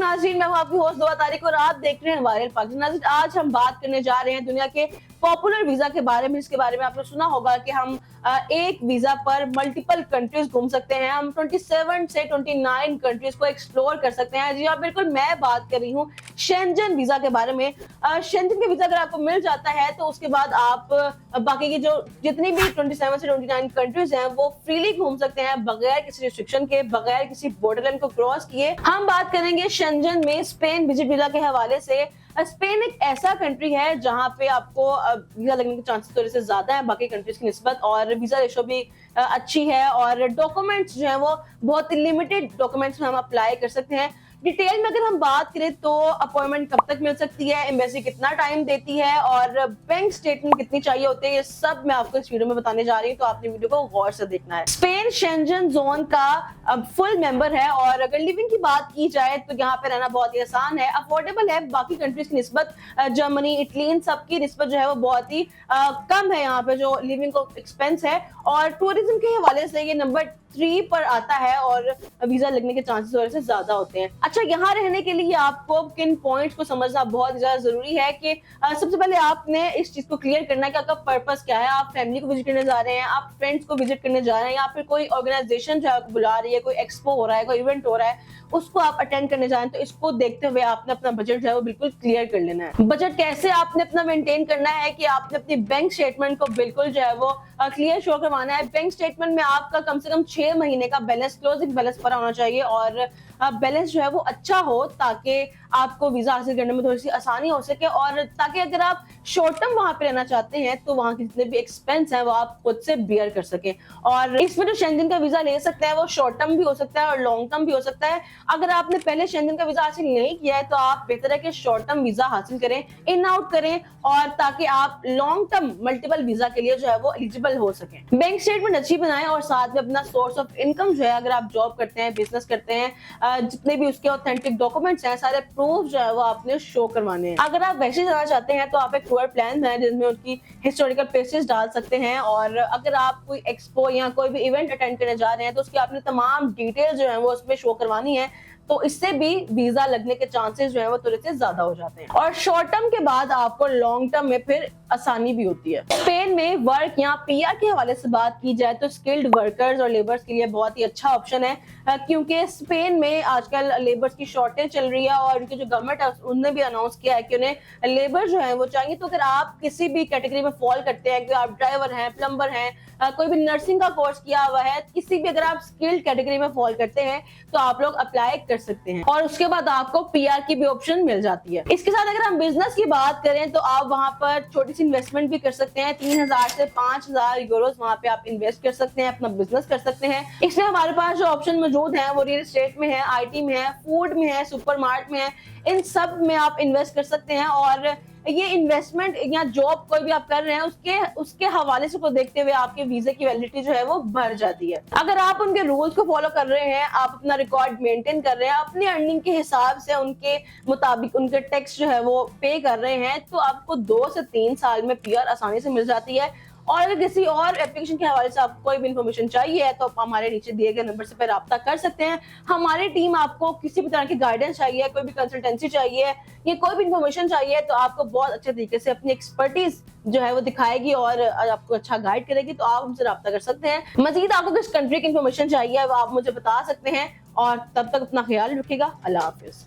नाज़रीन, मैं हूं आपकी होस्ट दुआ तारिक और आप देख रहे हैं वायरल पाकिस्तान। नाज़रीन, आज हम बात करने जा रहे हैं दुनिया के पॉपुलर वीजा के बारे में। इसके बारे में आपने सुना होगा कि हम एक वीजा पर मल्टीपल कंट्रीज घूम सकते हैं। हम 27 से 29 कंट्रीज को एक्सप्लोर कर सकते हैं। जी हाँ, बिल्कुल, मैं बात कर रही हूँ शेंजन वीजा के बारे में। शेंजन का वीजा अगर आपको मिल जाता है तो उसके बाद आप बाकी की जो जितनी भी 27 से 29 कंट्रीज हैं वो फ्रीली घूम सकते हैं, बगैर किसी रिस्ट्रिक्शन के, बगैर किसी बॉर्डर लाइन को क्रॉस किए। हम बात करेंगे शेंजन में स्पेन विजिट वीजा के हवाले से। स्पेन एक ऐसा कंट्री है जहां पे आपको वीजा लगने के चांसेस थोड़े से ज्यादा है बाकी कंट्रीज की निस्बत, और वीजा रेशो भी अच्छी है, और डॉक्यूमेंट्स जो है वो बहुत लिमिटेड डॉक्यूमेंट्स में हम अप्लाई कर सकते हैं। डिटेल में अगर हम बात करें तो अपॉइंटमेंट कब तक मिल सकती है, एम्बेसी कितना टाइम देती है, और बैंक स्टेटमेंट कितनी चाहिए होते हैं, ये सब मैं आपको इस वीडियो में बताने जा रही हूँ, तो आपने वीडियो को गौर से देखना है। स्पेन शेंजन जोन का फुल मेंबर है, और अगर लिविंग की बात की जाए तो यहाँ पे रहना बहुत ही आसान है, अफोर्डेबल है बाकी कंट्रीज की निस्बत। जर्मनी, इटली, इन सबकी निस्बत जो है वो बहुत ही कम है यहाँ पे जो लिविंग को एक्सपेंस है, और टूरिज्म के हवाले से ये नंबर 3 पर आता है, और वीजा लगने के चांसेस थोड़े से ज्यादा होते हैं। अच्छा, यहाँ रहने के लिए आपको किन पॉइंट्स को समझना बहुत ज्यादा जरूरी है कि सबसे पहले आपने इस चीज को क्लियर करना है कि आपका पर्पस क्या है। आप फैमिली को विजिट करने जा रहे हैं, आप फ्रेंड्स को विजिट करने जा रहे हैं, या फिर कोई ऑर्गेनाइजेशन जो है आपको बुला रही है, कोई एक्सपो हो रहा है, कोई इवेंट हो रहा है, उसको आप अटेंड करने जा रहे हैं, तो इसको देखते हुए आपने अपना बजट जो है वो बिल्कुल क्लियर कर लेना है। बजट कैसे आपने अपना मेंटेन करना है कि आपने अपनी बैंक स्टेटमेंट को बिल्कुल जो है वो क्लियर शो करवाना है। बैंक स्टेटमेंट में आपका कम से कम 6 महीने का बैलेंस, क्लोजिंग बैलेंस भरा होना चाहिए, और बैलेंस जो है वो अच्छा हो ताकि आपको वीजा हासिल करने में थोड़ी सी आसानी हो सके, और ताकि अगर आप शॉर्ट टर्म वहां पे रहना चाहते हैं तो वहां के जितने भी एक्सपेंस हैं वो आप खुद से बियर कर सकें। और इसमें जो शेंजन का वीजा ले सकते हैं वो शॉर्ट टर्म भी हो सकता है और लॉन्ग टर्म भी हो सकता है। अगर आपने पहले शेंजन का वीजा हासिल नहीं किया है तो आप बेहतर है कि शॉर्ट टर्म वीजा हासिल करें, इन आउट करें, और ताकि आप लॉन्ग टर्म मल्टीपल वीजा के लिए जो है वो एलिजिबल हो सके। बैंक स्टेटमेंट अच्छी बनाएं, और साथ में अपना सोर्स ऑफ इनकम जो है, अगर आप जॉब करते हैं, बिजनेस करते हैं, जितने भी उसके ऑथेंटिक डॉक्यूमेंट्स हैं, सारे प्रूफ जो है वो आपने शो करवाने हैं। अगर आप वैसे जाना चाहते हैं तो आप एक टूर प्लान है जिसमें उनकी हिस्टोरिकल प्लेसेस डाल सकते हैं, और अगर आप कोई एक्सपो या कोई भी इवेंट अटेंड करने जा रहे हैं तो उसकी आपने तमाम डिटेल जो है वो उसमें शो करवानी है, तो इससे भी वीजा लगने के चांसेस जो है वो थोड़े से ज्यादा हो जाते हैं। और शॉर्ट टर्म के बाद आपको लॉन्ग टर्म में फिर आसानी भी होती है। स्पेन में वर्क या पीआर के हवाले से बात की जाए तो स्किल्ड वर्कर्स और लेबर्स के लिए बहुत ही अच्छा ऑप्शन है, क्योंकि स्पेन में आजकल लेबर्स की शॉर्टेज चल रही है, और उनकी जो गवर्नमेंट है उन्होंने भी अनाउंस किया है कि उन्हें लेबर जो है वो चाहिए। तो अगर आप किसी भी कैटेगरी में फॉल करते हैं, कि आप ड्राइवर हैं, प्लम्बर हैं, कोई भी नर्सिंग का कोर्स किया हुआ है, किसी भी अगर आप स्किल्ड कैटेगरी में फॉल करते हैं तो आप लोग अप्लाई कर सकते हैं, और उसके बाद आपको पीआर की भी ऑप्शन मिल जाती है। इसके साथ अगर हम बिजनेस की बात करें तो आप वहां पर छोटी सी इन्वेस्टमेंट भी कर सकते हैं। 3000 से 5000 यूरोज वहां पे आप इन्वेस्ट कर सकते हैं, अपना बिजनेस कर सकते हैं। इसमें हमारे पास जो ऑप्शन मौजूद है वो रियल एस्टेट में है, आईटी में है, फूड में है, सुपरमार्केट में है, इन सब में आप इन्वेस्ट कर सकते हैं। और ये इन्वेस्टमेंट या जॉब कोई भी आप कर रहे हैं उसके हवाले से को देखते हुए आपके वीजे की वैलिडिटी जो है वो बढ़ जाती है। अगर आप उनके रूल्स को फॉलो कर रहे हैं, आप अपना रिकॉर्ड मेंटेन कर रहे हैं, अपनी अर्निंग के हिसाब से उनके मुताबिक उनके टैक्स जो है वो पे कर रहे हैं, तो आपको 2 से 3 साल में पीआर आसानी से मिल जाती है। और अगर किसी और एप्लीकेशन के हवाले से आपको कोई भी इन्फॉर्मेशन चाहिए तो आप हमारे नीचे दिए गए नंबर से पर राब्ता कर सकते हैं। हमारी टीम आपको किसी भी तरह की गाइडेंस चाहिए, कोई भी कंसल्टेंसी चाहिए, या कोई भी इन्फॉर्मेशन चाहिए, तो आपको बहुत अच्छे तरीके से अपनी एक्सपर्टीज जो है वो दिखाएगी और आपको अच्छा गाइड करेगी, तो आप हमसे राब्ता कर सकते हैं। मजीद आपको किस कंट्री की इन्फॉर्मेशन चाहिए वो आप मुझे बता सकते हैं, और तब तक अपना ख्याल रखिएगा। अल्लाह हाफिज।